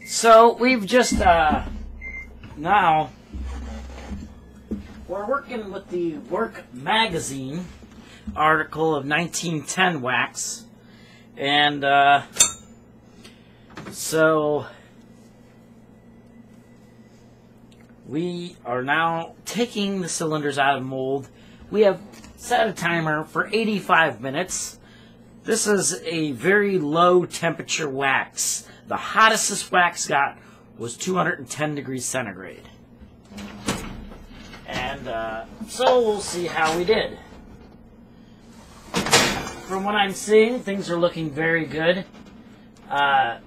So we've just now we're working with the Work magazine article of 1910 wax, and so we are now taking the cylinders out of mold. We have set a timer for 85 minutes. This is a very low temperature wax. The hottest this wax got was 210 degrees centigrade. And so we'll see how we did. From what I'm seeing, things are looking very good. Our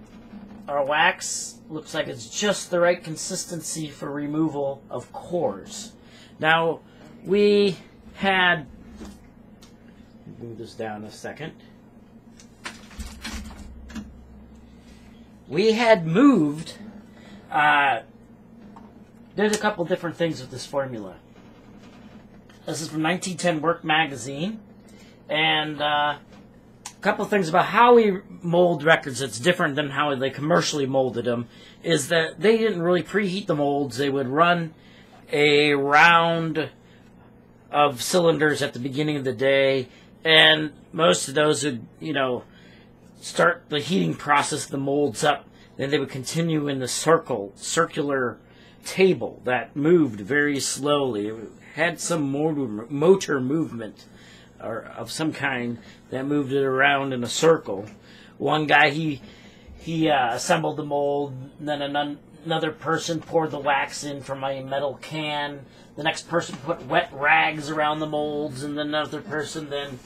wax looks like it's just the right consistency for removal of cores. Now, we had... move this down a second. We had moved, did a couple different things with this formula. This is from 1910 Work magazine, and a couple things about how we mold records that's different than how they commercially molded them is that they didn't really preheat the molds. They would run a round of cylinders at the beginning of the day, and most of those would, start the heating process, the molds up, then they would continue in the circular table that moved very slowly. It had some motor movement or of some kind that moved it around in a circle. One guy, he assembled the mold, and then another person poured the wax in from a metal can. The next person put wet rags around the molds, and then another person then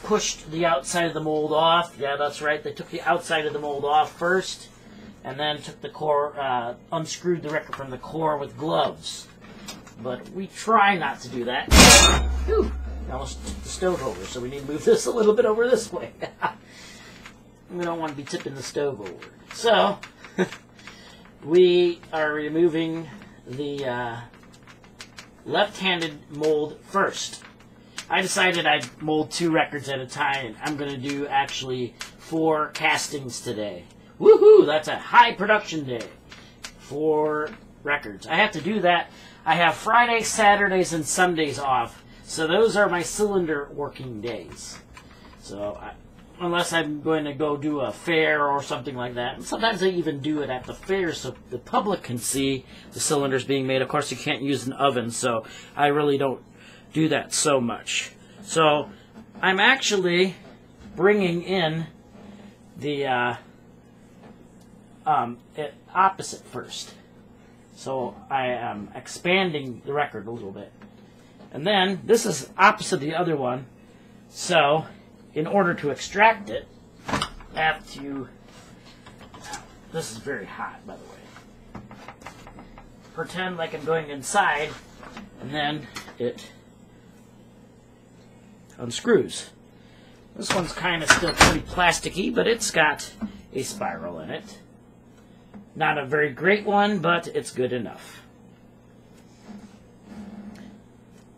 pushed the outside of the mold off. Yeah, that's right. They took the outside of the mold off first, and then took the core, unscrewed the record from the core with gloves. But we try not to do that. Whew, I almost tipped the stove over, so we need to move this a little bit over this way. We don't want to be tipping the stove over. So, we are removing the left-handed mold first. I decided I'd mold 2 records at a time. I'm going to do actually 4 castings today. Woohoo! That's a high production day. 4 records. I have to do that. I have Fridays, Saturdays, and Sundays off. So those are my cylinder working days. So unless I'm going to go do a fair or something like that. And sometimes I even do it at the fair so the public can see the cylinders being made. Of course, you can't use an oven, so I really don't do that so much. So I'm actually bringing in the opposite first. So I am expanding the record a little bit. And then this is opposite the other one. So in order to extract it, I have to... This is very hot, by the way. Pretend like I'm going inside, and then it unscrews. This one's kind of still pretty plasticky, but it's got a spiral in it. Not a very great one, but it's good enough.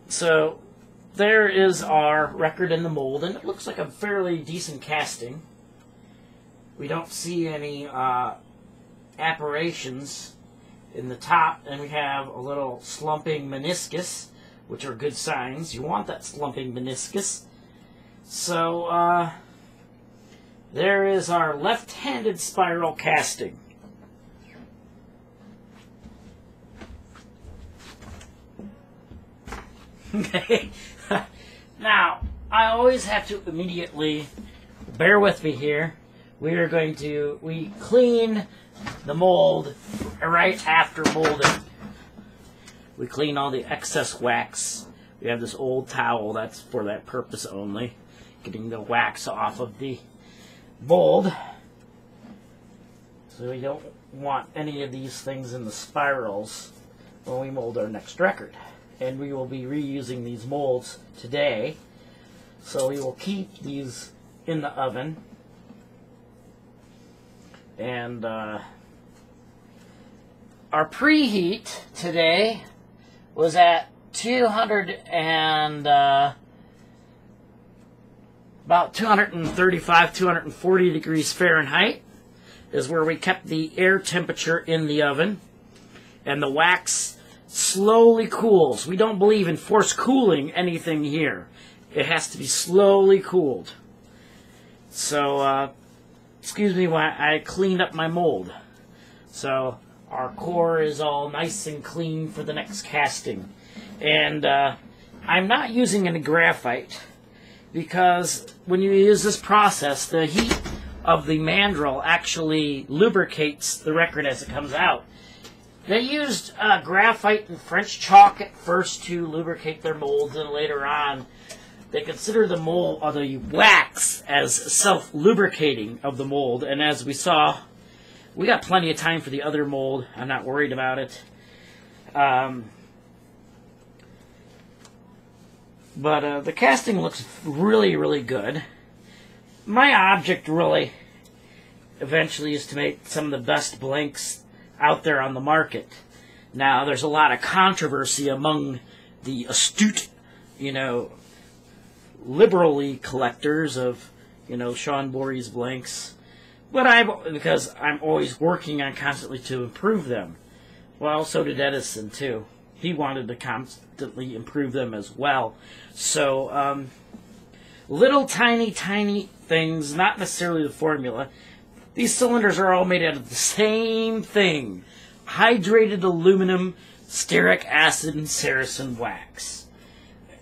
So there is our record in the mold, and it looks like a fairly decent casting. We don't see any apparitions in the top, and we have a little slumping meniscus, which are good signs. You want that slumping meniscus. So, there is our left-handed spiral casting. Okay. Now, I always have to immediately, bear with me here, we clean the mold right after molding. We clean all the excess wax. We have this old towel that's for that purpose only. Getting the wax off of the mold. So we don't want any of these things in the spirals when we mold our next record. And we will be reusing these molds today. So we will keep these in the oven. And our preheat today was at about 235, 240 degrees Fahrenheit. is where we kept the air temperature in the oven, and the wax slowly cools. We don't believe in force cooling anything here. It has to be slowly cooled. So, excuse me while I cleaned up my mold. So, our core is all nice and clean for the next casting. And I'm not using any graphite, because when you use this process, the heat of the mandrel actually lubricates the record as it comes out. They used graphite and French chalk at first to lubricate their molds, and later on they consider the mold, or the wax, as self-lubricating of the mold. And as we saw, we got plenty of time for the other mold. I'm not worried about it. But the casting looks really, really good. My object really eventually is to make some of the best blanks out there on the market. Now, there's a lot of controversy among the astute, liberally collectors of, Sean Borey's blanks. But because I'm always working on constantly to improve them. Well, so did Edison, too. He wanted to constantly improve them as well. So, little tiny things, not necessarily the formula. These cylinders are all made out of the same thing. Hydrated aluminum, stearic acid, and ceresine wax.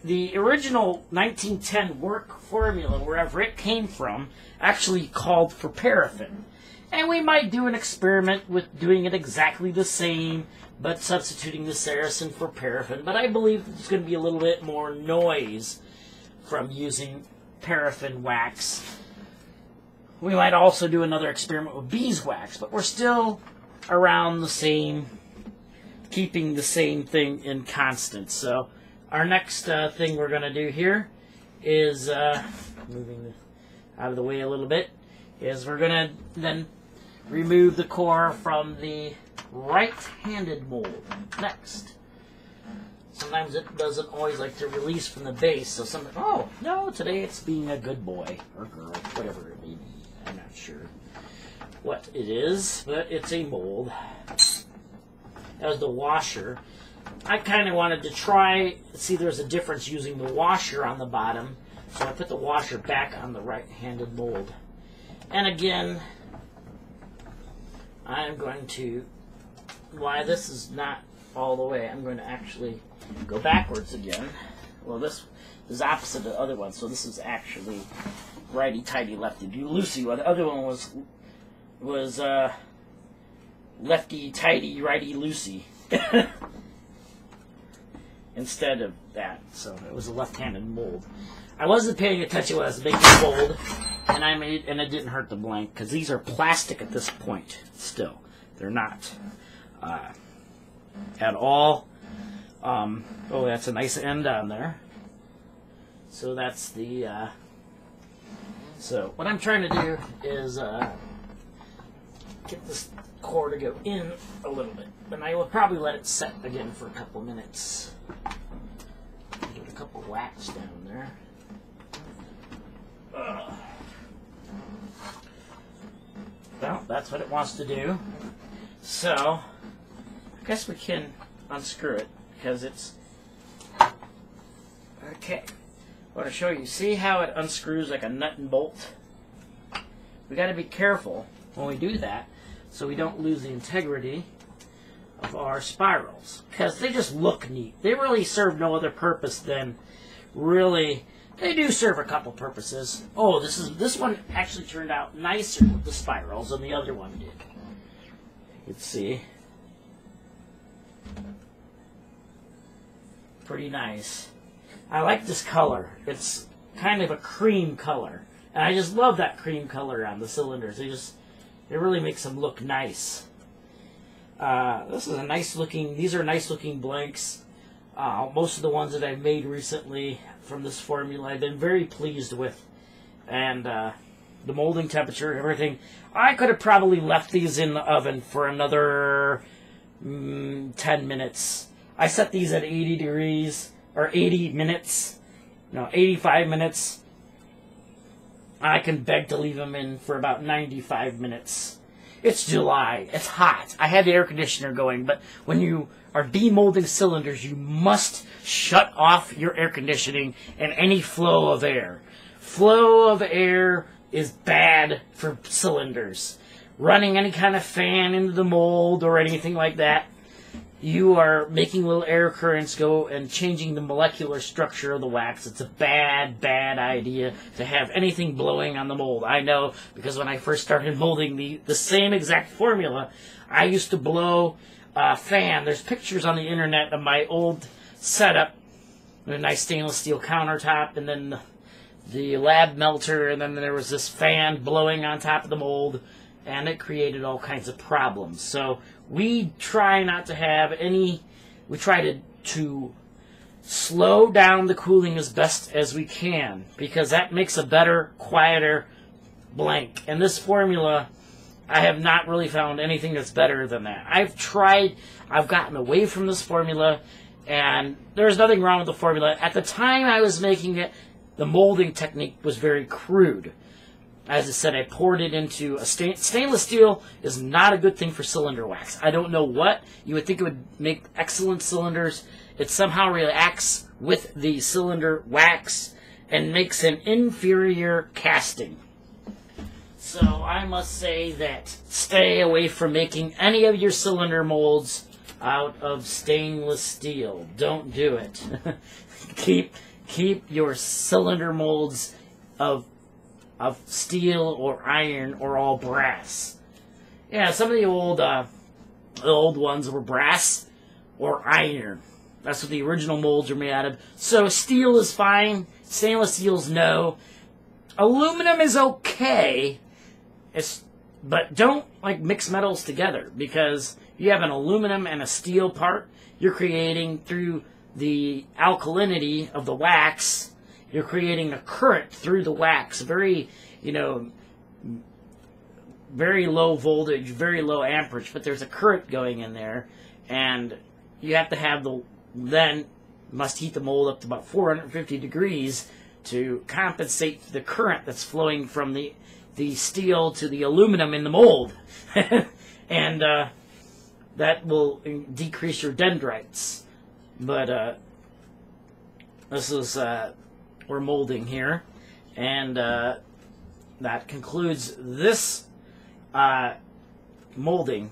The original 1910 work formula, wherever it came from, actually called for paraffin. And we might do an experiment with doing it exactly the same, but substituting the ceresine for paraffin. But I believe there's going to be a little bit more noise from using paraffin wax. We might also do another experiment with beeswax, but we're still around the same, keeping the same thing in constant. So our next thing we're going to do here is, moving out of the way a little bit, is we're going to then remove the core from the right-handed mold next. Sometimes it doesn't always like to release from the base, so sometimes, oh, no, today it's being a good boy or girl, whatever it may be. I'm not sure what it is, but it's a mold. That was the washer. I kind of wanted to try, see there's a difference using the washer on the bottom, so I put the washer back on the right-handed mold. And again, I'm going to, why this is not all the way, I'm going to actually go backwards again. Well, this is opposite of the other one, so this is actually righty-tighty, lefty-loosey. Well, the other one was lefty-tighty, righty-loosey. Instead of that, so it was a left-handed mold. I wasn't paying attention when I was making the mold, and it didn't hurt the blank, because these are plastic at this point still. They're not at all. Oh, that's a nice end on there. So that's the, so what I'm trying to do is get this core to go in a little bit. And I will probably let it set again for a couple minutes. Get a couple wax down there. Well, that's what it wants to do. So, I guess we can unscrew it, because it's... Okay. I want to show you. See how it unscrews like a nut and bolt? We got to be careful when we do that, so we don't lose the integrity of our spirals, because they just look neat. They really serve no other purpose than really... They do serve a couple purposes. Oh, this one actually turned out nicer with the spirals than the other one did. You can see. Pretty nice. I like this color. It's kind of a cream color. And I just love that cream color on the cylinders. It really makes them look nice. This is a nice looking, these are nice looking blanks. Most of the ones that I've made recently from this formula I've been very pleased with. And the molding temperature, everything. I could have probably left these in the oven for another 10 minutes. I set these at 80 degrees, or 80 minutes, no, 85 minutes. I can beg to leave them in for about 95 minutes. It's July. It's hot. I had the air conditioner going, but when you are demolding cylinders, you must shut off your air conditioning and any flow of air. Flow of air is bad for cylinders. Running any kind of fan into the mold or anything like that, you are making little air currents go and changing the molecular structure of the wax. It's a bad, bad idea to have anything blowing on the mold. I know, because when I first started molding the same exact formula, I used to blow a fan. There's pictures on the internet of my old setup with a nice stainless steel countertop, and then the lab melter, and then there was this fan blowing on top of the mold, and it created all kinds of problems. So we try not to have any, we try to slow down the cooling as best as we can, because that makes a better, quieter blank. And this formula, I have not really found anything that's better than that. I've gotten away from this formula, and there's nothing wrong with the formula. At the time I was making it, the molding technique was very crude. As I said, I poured it into a stainless steel is not a good thing for cylinder wax. I don't know what. You would think it would make excellent cylinders. It somehow reacts with the cylinder wax and makes an inferior casting. So I must say that stay away from making any of your cylinder molds out of stainless steel. Don't do it. Keep your cylinder molds of steel or iron or all brass. Yeah, some of the old ones were brass or iron. That's what the original molds are made out of. So steel is fine. Stainless steel's no. Aluminum is okay. But don't mix metals together, because you have an aluminum and a steel part. You're creating, through the alkalinity of the wax, you're creating a current through the wax, very low voltage, very low amperage, but there's a current going in there, and you have to have then must heat the mold up to about 450 degrees to compensate for the current that's flowing from the steel to the aluminum in the mold. And that will decrease your dendrites. But this is we're molding here, and that concludes this molding